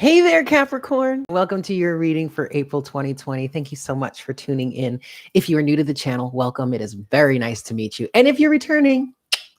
Hey there, Capricorn. Welcome to your reading for April 2020. Thank you so much for tuning in. If you are new to the channel, welcome. It is very nice to meet you. And if you're returning,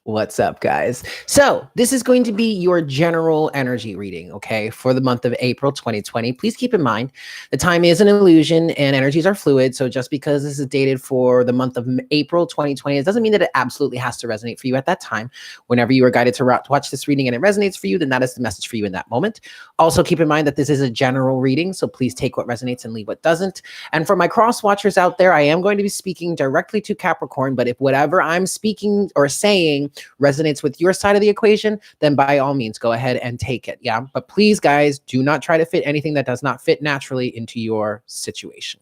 what's up, guys? So this is going to be your general energy reading, okay, for the month of April 2020. Please keep in mind the time is an illusion and energies are fluid. So just because this is dated for the month of April 2020, it doesn't mean that it absolutely has to resonate for you at that time. Whenever you are guided to watch this reading and it resonates for you, then that is the message for you in that moment. Also, keep in mind that this is a general reading, so please take what resonates and leave what doesn't. And for my cross watchers out there, I am going to be speaking directly to Capricorn, but if whatever I'm speaking or saying resonates with your side of the equation, then by all means, go ahead and take it. Yeah. But please, guys, do not try to fit anything that does not fit naturally into your situation.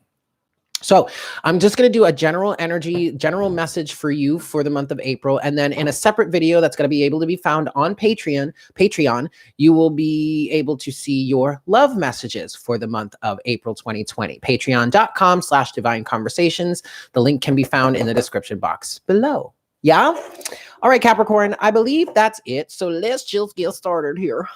So I'm just going to do a general message for you for the month of April. And then in a separate video that's going to be able to be found on Patreon, you will be able to see your love messages for the month of April 2020. Patreon.com/divine conversations. The link can be found in the description box below. Yeah. All right, Capricorn, I believe that's it. So let's just get started here.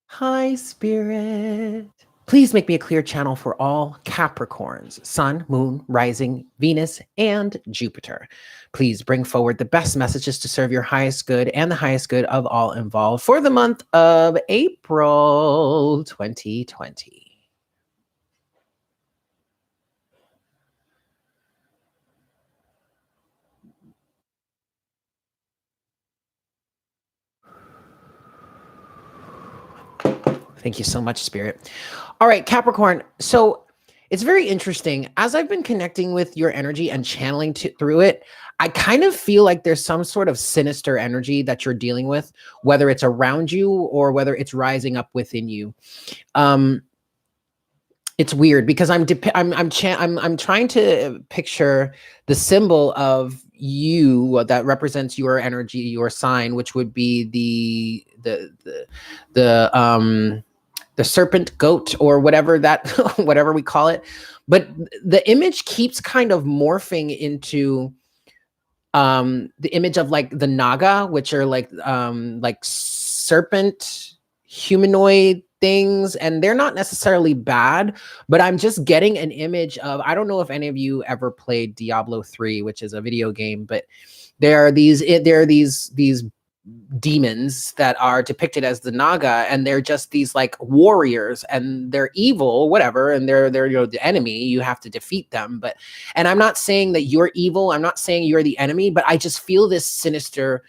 Hi, Spirit. Please make me a clear channel for all Capricorns, Sun, Moon, Rising, Venus, and Jupiter. Please bring forward the best messages to serve your highest good and the highest good of all involved for the month of April 2020. Thank you so much, Spirit. All right, Capricorn. So it's very interesting. As I've been connecting with your energy and channeling through it, I kind of feel like there's some sort of sinister energy that you're dealing with, whether it's around you or whether it's rising up within you. It's weird because I'm trying to picture the symbol of you that represents your energy, your sign, which would be the serpent goat or whatever that whatever we call it. But the image keeps kind of morphing into the image of like the naga, which are like serpent humanoid things, and they're not necessarily bad, but I'm just getting an image of, I don't know if any of you ever played Diablo 3, which is a video game, but there are these demons that are depicted as the naga, and they're just these like warriors, and they're evil, whatever, and they're the enemy. You have to defeat them. But, and I'm not saying that you're evil, I'm not saying you're the enemy, but I just feel this sinister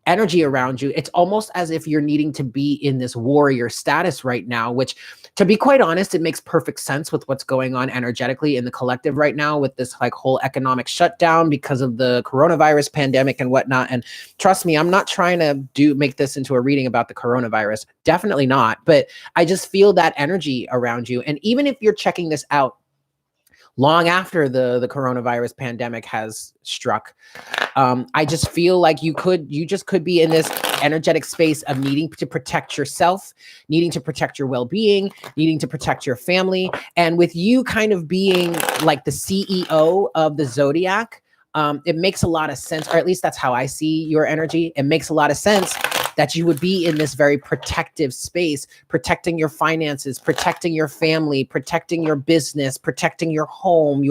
energy around you. It's almost as if you're needing to be in this warrior status right now, which, to be quite honest, it makes perfect sense with what's going on energetically in the collective right now with this like whole economic shutdown because of the coronavirus pandemic and whatnot. And trust me, I'm not trying to make this into a reading about the coronavirus. Definitely not. But I just feel that energy around you. And even if you're checking this out long after the coronavirus pandemic has struck, I just feel like you just could be in this energetic space of needing to protect yourself, needing to protect your well-being, needing to protect your family. And with you kind of being like the CEO of the zodiac, it makes a lot of sense, or at least that's how I see your energy. It makes a lot of sense that you would be in this very protective space, protecting your finances, protecting your family, protecting your business, protecting your home,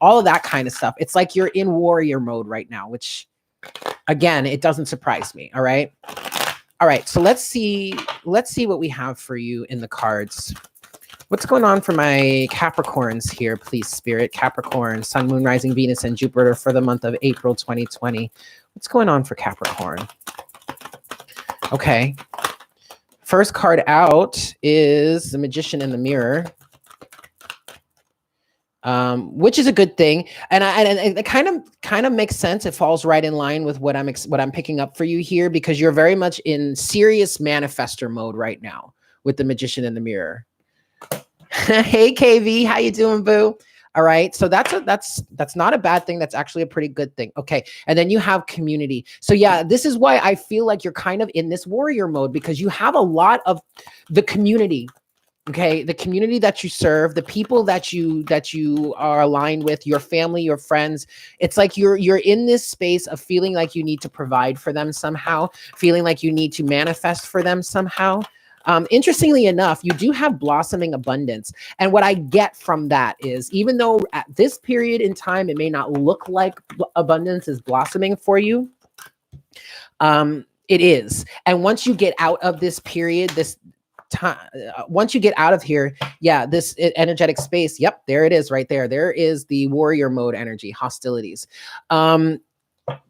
all of that kind of stuff. It's like you're in warrior mode right now, which, again, it doesn't surprise me. All right. All right. So let's see what we have for you in the cards. What's going on for my Capricorns here, please, Spirit? Capricorn, Sun, Moon, Rising, Venus, and Jupiter for the month of April 2020. What's going on for Capricorn? Okay. First card out is the Magician in the Mirror, which is a good thing, and it kind of makes sense. It falls right in line with what I'm picking up for you here, because you're very much in serious manifester mode right now with the Magician in the Mirror. Hey, KV, how you doing, boo? All right, so that's not a bad thing. That's actually a pretty good thing. Okay, and then you have community. So yeah, this is why I feel like you're kind of in this warrior mode, because you have a lot of the community Okay, the community that you serve, the people that you are aligned with, your family, your friends, it's like you're in this space of feeling like you need to provide for them somehow, feeling like you need to manifest for them somehow. Interestingly enough, you do have blossoming abundance. And what I get from that is, even though at this period in time, it may not look like abundance is blossoming for you, it is. And once you get out of this period, this time, once you get out of here, yeah, this energetic space, yep, there it is right there. There is the warrior mode energy, hostilities.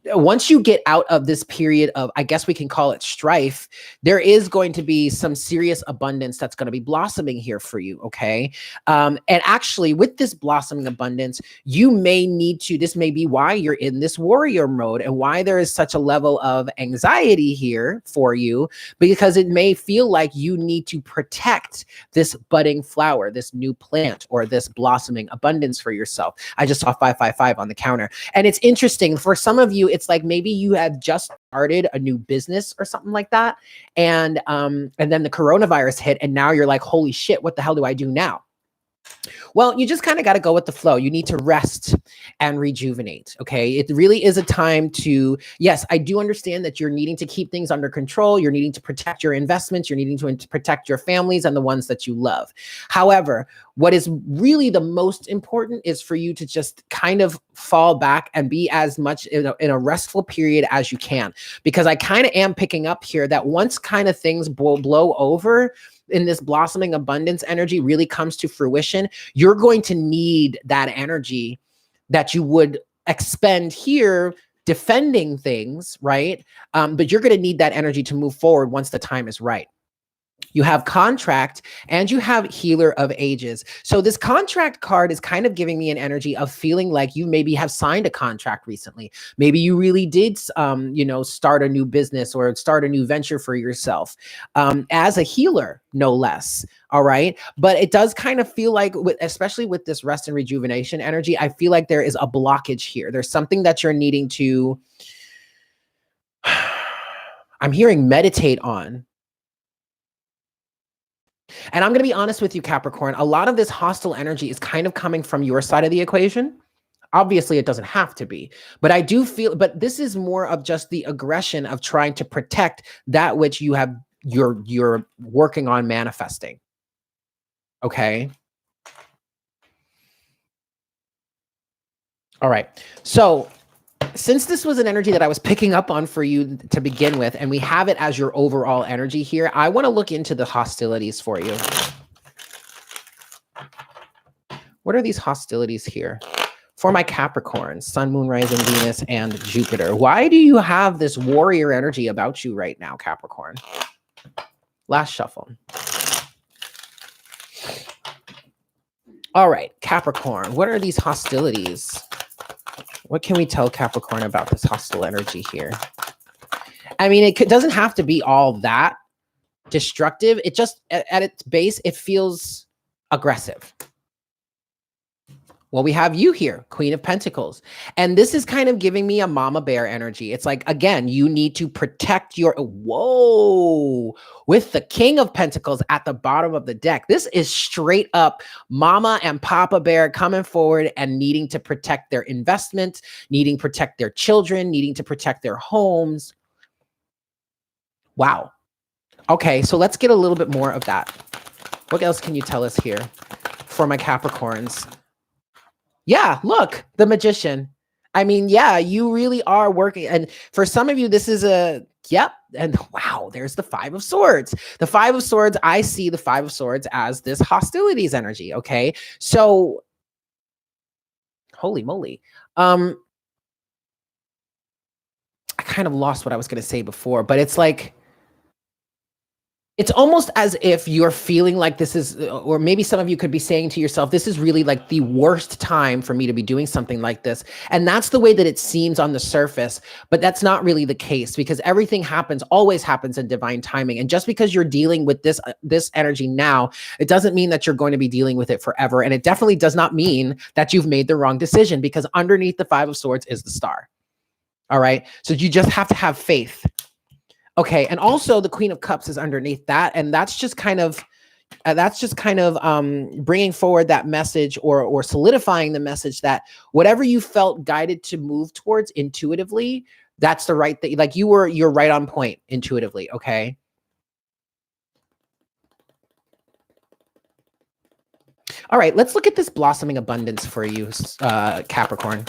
Once you get out of this period of, I guess we can call it strife, there is going to be some serious abundance that's going to be blossoming here for you. Okay. And actually, with this blossoming abundance, you may need to, this may be why you're in this warrior mode and why there is such a level of anxiety here for you, because it may feel like you need to protect this budding flower, this new plant, or this blossoming abundance for yourself. I just saw 555 on the counter. And it's interesting for some of you, it's like maybe you have just started a new business or something like that. And then the coronavirus hit and now you're like, holy shit, what the hell do I do now? Well, you just kind of got to go with the flow. You need to rest and rejuvenate. Okay. It really is a time to, yes, I do understand that you're needing to keep things under control. You're needing to protect your investments. You're needing to protect your families and the ones that you love. However, what is really the most important is for you to just kind of fall back and be as much in a restful period as you can, because I kind of am picking up here that once kind of things blow over, in this blossoming abundance energy really comes to fruition, you're going to need that energy that you would expend here defending things, right? But you're going to need that energy to move forward once the time is right. You have contract and you have healer of ages. So this contract card is kind of giving me an energy of feeling like you maybe have signed a contract recently. Maybe you really did, start a new business or start a new venture for yourself as a healer, no less. All right. But it does kind of feel like, especially with this rest and rejuvenation energy, I feel like there is a blockage here. There's something that you're needing to, I'm hearing meditate on. And I'm going to be honest with you, Capricorn, a lot of this hostile energy is kind of coming from your side of the equation. Obviously, it doesn't have to be, but I do feel, but this is more of just the aggression of trying to protect that which you have, you're working on manifesting. Okay. All right. So since this was an energy that I was picking up on for you to begin with, and we have it as your overall energy here, I want to look into the hostilities for you. What are these hostilities here? For my Capricorn, Sun, Moon, Rising, Venus, and Jupiter. Why do you have this warrior energy about you right now, Capricorn? Last shuffle. All right, Capricorn, what are these hostilities? What can we tell Capricorn about this hostile energy here? I mean, it doesn't have to be all that destructive. It just, at its base, it feels aggressive. Well, we have you here, Queen of Pentacles. And this is kind of giving me a mama bear energy. It's like, again, you need to protect your, whoa, with the King of Pentacles at the bottom of the deck. This is straight up mama and papa bear coming forward and needing to protect their investment, needing to protect their children, needing to protect their homes. Wow. Okay, so let's get a little bit more of that. What else can you tell us here for my Capricorns? Yeah, look, the Magician. I mean, yeah, you really are working. And for some of you, this is a, yep. And wow, there's the Five of Swords. The Five of Swords, I see the Five of Swords as this hostilities energy. Okay. So, holy moly. I kind of lost what I was going to say before, but it's like, it's almost as if you're feeling like this is, or maybe some of you could be saying to yourself, this is really like the worst time for me to be doing something like this. And that's the way that it seems on the surface, but that's not really the case, because everything happens, always happens in divine timing. And just because you're dealing with this energy now, it doesn't mean that you're going to be dealing with it forever. And it definitely does not mean that you've made the wrong decision, because underneath the Five of Swords is the Star. All right. So you just have to have faith. Okay, and also the Queen of Cups is underneath that, and that's just kind of, That's just kind of bringing forward that message, or solidifying the message that whatever you felt guided to move towards intuitively, that's the right thing. Like you're right on point intuitively. Okay. All right, let's look at this blossoming abundance for you, Capricorn.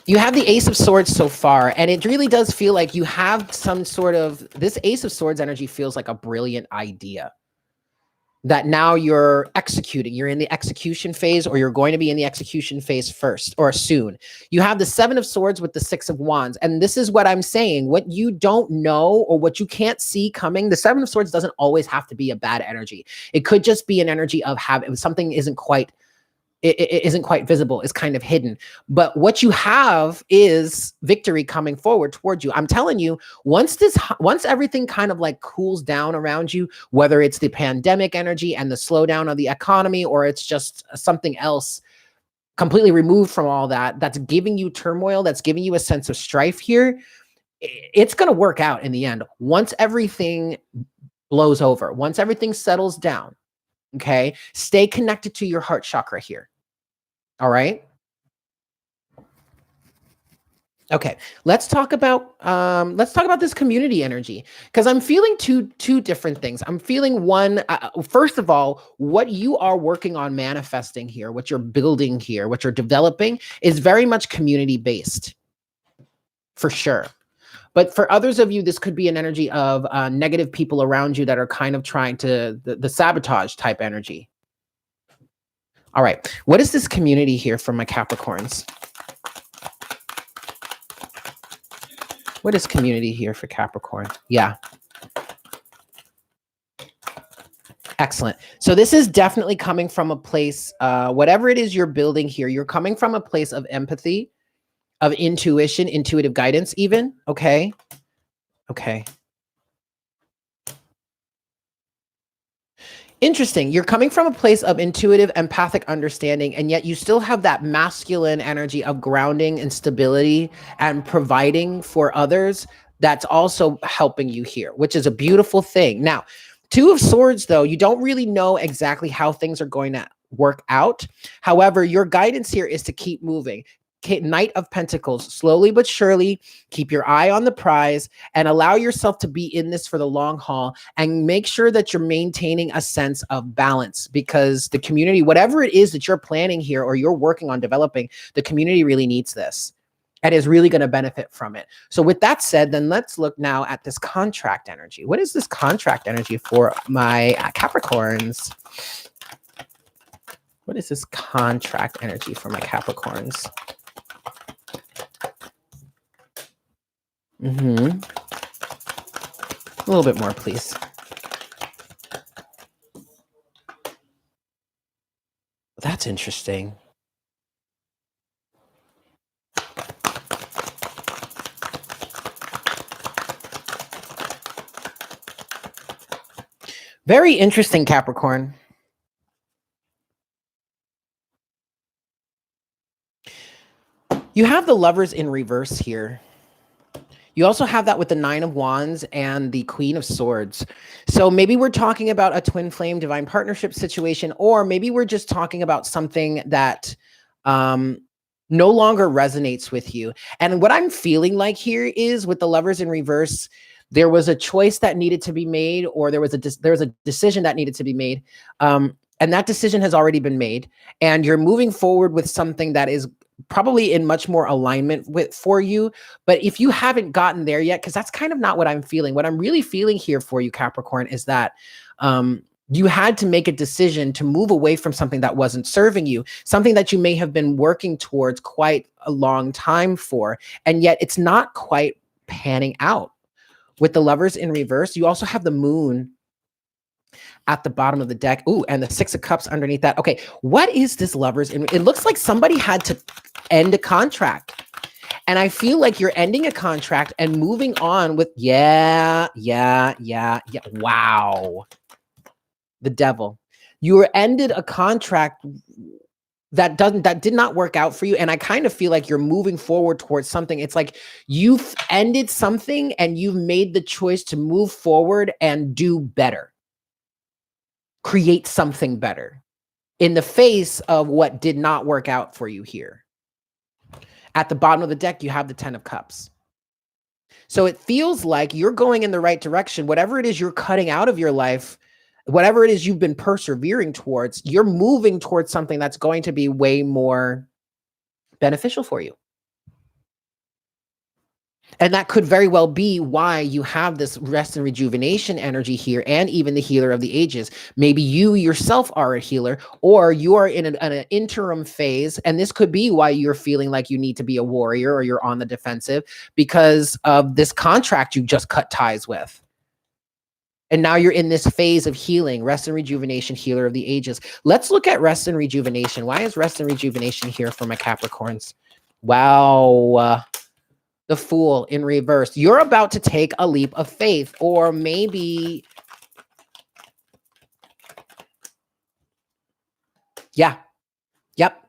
You have the Ace of Swords so far, and it really does feel like you have some sort of, this Ace of Swords energy feels like a brilliant idea that now you're executing. You're in the execution phase, or you're going to be in the execution phase first or soon. You have the Seven of Swords with the Six of Wands. And this is what I'm saying. What you don't know, or what you can't see coming, the Seven of Swords doesn't always have to be a bad energy. It could just be an energy of having something isn't quite, it isn't quite visible, is kind of hidden. But what you have is victory coming forward towards you. I'm telling you, once everything kind of like cools down around you, whether it's the pandemic energy and the slowdown of the economy, or it's just something else completely removed from all that, that's giving you turmoil, that's giving you a sense of strife here, it's going to work out in the end. Once everything blows over, once everything settles down, okay, stay connected to your heart chakra here. All right. Okay, let's talk about this community energy, because I'm feeling two different things. I'm feeling one, first of all, what you are working on manifesting here, what you're building here, what you're developing is very much community based, for sure. But for others of you, this could be an energy of negative people around you that are kind of trying to, the sabotage type energy. All right, what is this community here for my Capricorns? What is community here for Capricorn? Yeah. Excellent. So this is definitely coming from a place, whatever it is you're building here, you're coming from a place of empathy, of intuition, intuitive guidance even. Okay. Okay. Interesting. You're coming from a place of intuitive, empathic understanding, and yet you still have that masculine energy of grounding and stability and providing for others. That's also helping you here, which is a beautiful thing. Now, Two of Swords, though, you don't really know exactly how things are going to work out. However, your guidance here is to keep moving. Knight of Pentacles, slowly but surely, keep your eye on the prize and allow yourself to be in this for the long haul, and make sure that you're maintaining a sense of balance, because the community, whatever it is that you're planning here or you're working on developing, the community really needs this and is really going to benefit from it. So with that said, then let's look now at this contract energy. What is this contract energy for my Capricorns? What is this contract energy for my Capricorns? A little bit more, please. That's interesting. Very interesting, Capricorn. You have the Lovers in reverse here. You also have that with the Nine of Wands and the Queen of Swords. So maybe we're talking about a twin flame divine partnership situation, or maybe we're just talking about something that no longer resonates with you. And what I'm feeling like here is, with the Lovers in reverse, there was a choice that needed to be made, or there was a decision that needed to be made. And that decision has already been made, and you're moving forward with something that is probably in much more alignment with for you. But if you haven't gotten there yet, because that's kind of not what I'm feeling. What I'm really feeling here for you, Capricorn, is that you had to make a decision to move away from something that wasn't serving you, something that you may have been working towards quite a long time for, and yet it's not quite panning out. With the Lovers in reverse, you also have the Moon at the bottom of the deck. Ooh, and the Six of Cups underneath that. Okay, what is this Lovers in? It looks like somebody had to end a contract. And I feel like you're ending a contract and moving on with, yeah. Wow. The Devil. You ended a contract that did not work out for you, and I kind of feel like you're moving forward towards something. It's like you've ended something and you've made the choice to move forward and do better, create something better in the face of what did not work out for you here. At the bottom of the deck, you have the 10 of Cups. So it feels like you're going in the right direction. Whatever it is you're cutting out of your life, whatever it is you've been persevering towards, you're moving towards something that's going to be way more beneficial for you. And that could very well be why you have this rest and rejuvenation energy here, and even the healer of the ages. Maybe you yourself are a healer, or you are in an interim phase. And this could be why you're feeling like you need to be a warrior, or you're on the defensive because of this contract you just cut ties with. And now you're in this phase of healing, rest and rejuvenation, healer of the ages. Let's look at rest and rejuvenation. Why is rest and rejuvenation here for my Capricorns? Wow. The Fool in reverse. You're about to take a leap of faith, or maybe, yeah. Yep.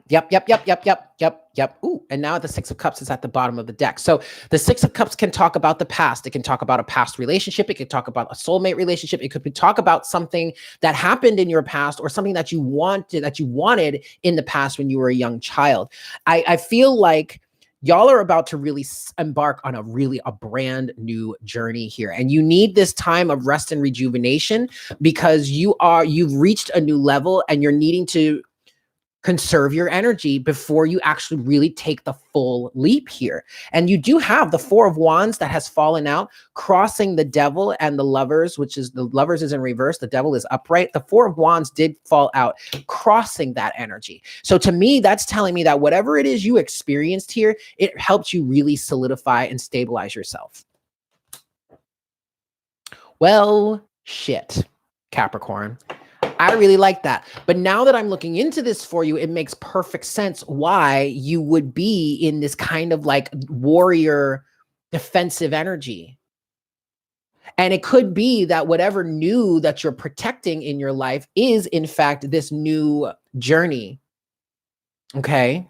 Ooh, and now the Six of Cups is at the bottom of the deck. So the Six of Cups can talk about the past. It can talk about a past relationship. It can talk about a soulmate relationship. It could talk about something that happened in your past, or something that you wanted in the past when you were a young child. I feel like y'all are about to really embark on a brand new journey here. And you need this time of rest and rejuvenation because you've reached a new level, and you're needing to conserve your energy before you actually really take the full leap here. And you do have the Four of Wands that has fallen out, crossing the Devil and the Lovers, which is the Lovers is in reverse, the Devil is upright. The Four of Wands did fall out, crossing that energy. So to me, that's telling me that whatever it is you experienced here, it helps you really solidify and stabilize yourself. Well, shit, Capricorn. I really like that. But now that I'm looking into this for you, it makes perfect sense why you would be in this kind of like warrior defensive energy. And it could be that whatever new that you're protecting in your life is in fact this new journey. Okay.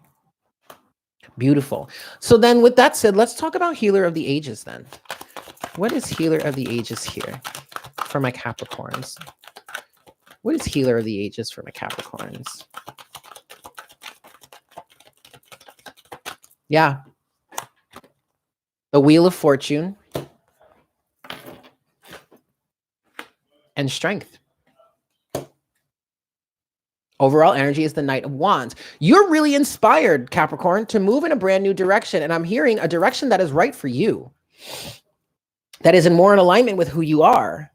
Beautiful. So then with that said, let's talk about Healer of the Ages then. What is Healer of the Ages here for my Capricorns? What is Healer of the Ages for my Capricorns? Yeah. The Wheel of Fortune and Strength. Overall energy is the Knight of Wands. You're really inspired, Capricorn, to move in a brand new direction. And I'm hearing a direction that is right for you. That is more in alignment with who you are.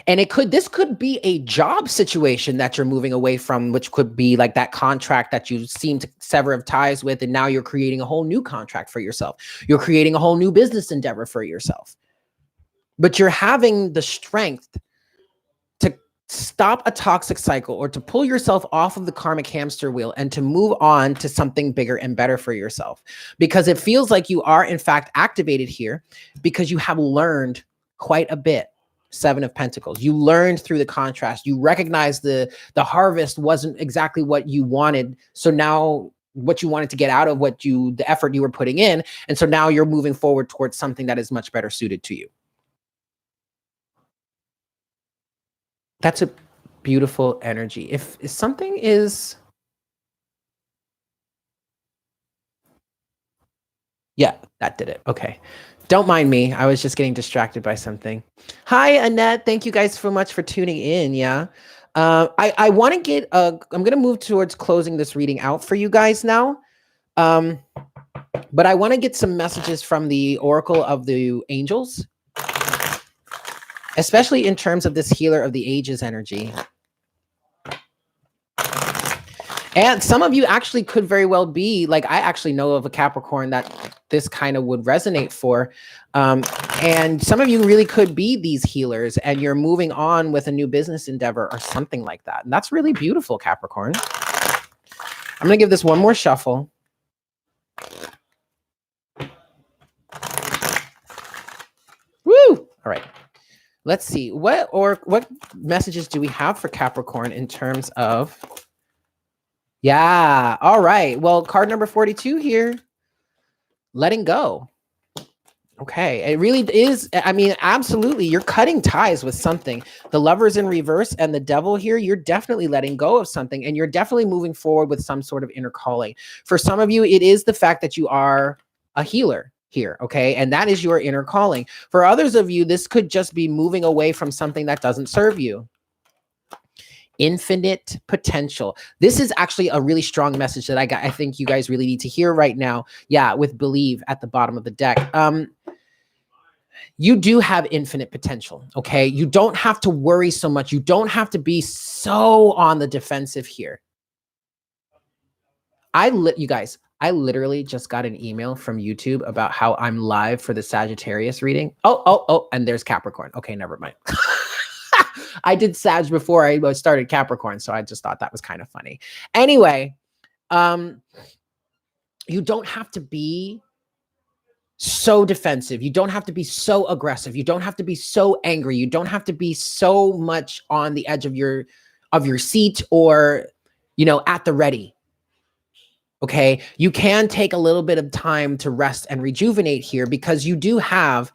And this could be a job situation that you're moving away from, which could be like that contract that you seem to sever ties with. And now you're creating a whole new contract for yourself. You're creating a whole new business endeavor for yourself. But you're having the strength to stop a toxic cycle, or to pull yourself off of the karmic hamster wheel and to move on to something bigger and better for yourself. Because it feels like you are in fact activated here because you have learned quite a bit. Seven of Pentacles. You learned through the contrast. You recognize the harvest wasn't exactly what you wanted. So now what you wanted to get out of the effort you were putting in. And so now you're moving forward towards something that is much better suited to you. That's a beautiful energy. If something is, yeah, that did it. Okay. Don't mind me. I was just getting distracted by something. Hi, Annette. Thank you guys so much for tuning in. Yeah. I want to get, I'm going to move towards closing this reading out for you guys now. But I want to get some messages from the Oracle of the Angels, especially in terms of this Healer of the Ages energy. And some of you actually could very well be like, I actually know of a Capricorn that this kind of would resonate for. And some of you really could be these healers, and you're moving on with a new business endeavor or something like that. And that's really beautiful, Capricorn. I'm going to give this one more shuffle. Woo! All right. Let's see. What messages do we have for Capricorn in terms of Yeah. All right. Well, card number 42 here, letting go. Okay. It really is. I mean, absolutely. You're cutting ties with something. The Lover's in reverse and the Devil here, you're definitely letting go of something, and you're definitely moving forward with some sort of inner calling. For some of you, it is the fact that you are a healer here. Okay. And that is your inner calling. For others of you, this could just be moving away from something that doesn't serve you. Infinite potential. This is actually a really strong message that I think you guys really need to hear right now. Yeah, with believe at the bottom of the deck. You do have infinite potential. Okay. You don't have to worry so much. You don't have to be so on the defensive here. You guys, I literally just got an email from YouTube about how I'm live for the Sagittarius reading. Oh, and there's Capricorn. Okay, never mind. I did Sag before I started Capricorn, so I just thought that was kind of funny. Anyway, you don't have to be so defensive. You don't have to be so aggressive. You don't have to be so angry. You don't have to be so much on the edge of your seat, or at the ready. Okay, you can take a little bit of time to rest and rejuvenate here, because you do have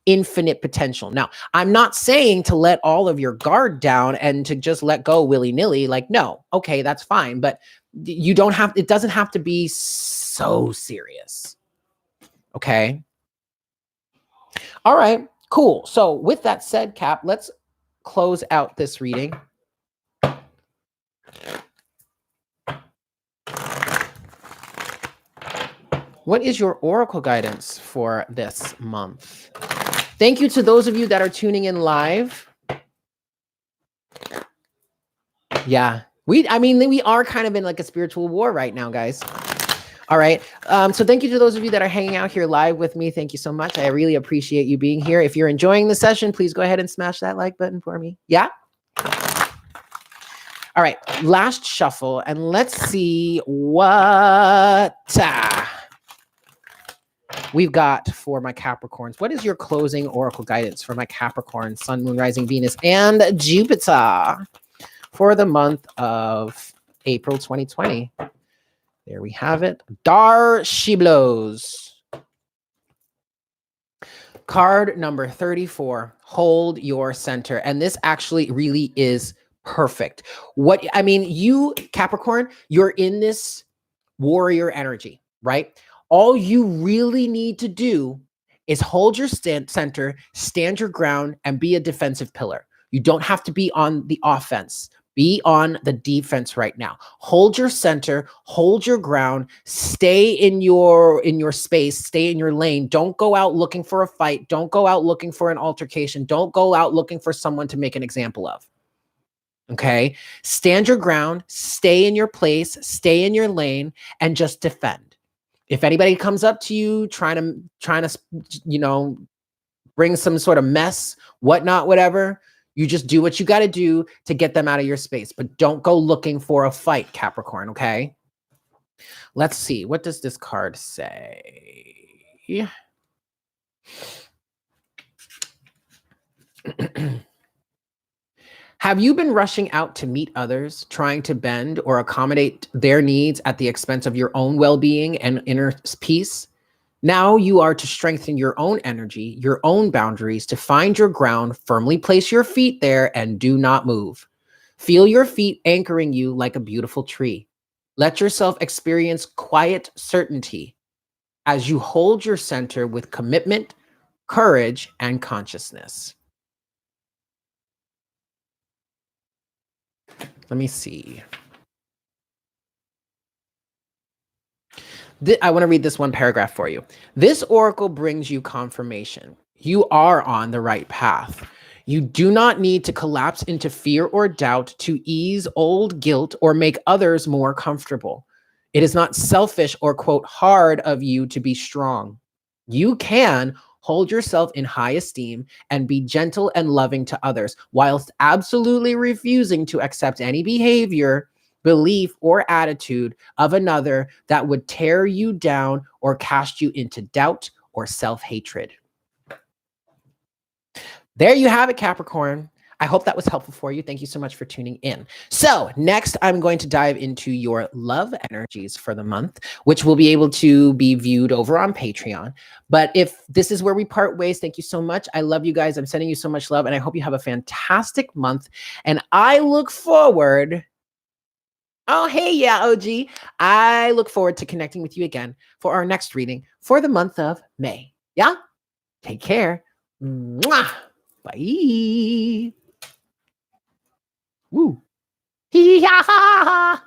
infinite potential. Now, I'm not saying to let all of your guard down and to just let go willy-nilly. Like, no, okay, that's fine. But it doesn't have to be so serious. Okay. All right, cool. So with that said, Cap, let's close out this reading. What is your oracle guidance for this month? Thank you to those of you that are tuning in live. Yeah, we are kind of in like a spiritual war right now, guys. All right. So thank you to those of you that are hanging out here live with me. Thank you so much. I really appreciate you being here. If you're enjoying the session, please go ahead and smash that like button for me. Yeah. All right. Last shuffle, and let's see what we've got for my Capricorns. What is your closing oracle guidance for my Capricorn, Sun, Moon, Rising, Venus, and Jupiter for the month of April 2020? There we have it. Dar she blows. Card number 34. Hold your center. And this actually really is perfect. You, Capricorn, you're in this warrior energy, right? All you really need to do is hold your center, stand your ground, and be a defensive pillar. You don't have to be on the offense. Be on the defense right now. Hold your center, hold your ground, stay in your space, stay in your lane. Don't go out looking for a fight. Don't go out looking for an altercation. Don't go out looking for someone to make an example of. Okay? Stand your ground, stay in your place, stay in your lane, and just defend. If anybody comes up to you trying to bring some sort of mess, whatnot, whatever, you just do what you got to do to get them out of your space. But don't go looking for a fight, Capricorn, okay? Let's see. What does this card say? Have you been rushing out to meet others, trying to bend or accommodate their needs at the expense of your own well-being and inner peace? Now you are to strengthen your own energy, your own boundaries, to find your ground, firmly place your feet there, and do not move. Feel your feet anchoring you like a beautiful tree. Let yourself experience quiet certainty as you hold your center with commitment, courage, and consciousness. Let me see. I want to read this one paragraph for you. This oracle brings you confirmation. You are on the right path. You do not need to collapse into fear or doubt to ease old guilt or make others more comfortable. It is not selfish or, quote, hard of you to be strong. You can hold yourself in high esteem and be gentle and loving to others, whilst absolutely refusing to accept any behavior, belief, or attitude of another that would tear you down or cast you into doubt or self-hatred. There you have it, Capricorn. I hope that was helpful for you. Thank you so much for tuning in. So next, I'm going to dive into your love energies for the month, which will be able to be viewed over on Patreon. But if this is where we part ways, thank you so much. I love you guys. I'm sending you so much love, and I hope you have a fantastic month. And I look forward. Oh, hey, yeah, OG. I look forward to connecting with you again for our next reading for the month of May. Yeah? Take care. Mwah. Bye. Woo. Hee ha ha ha.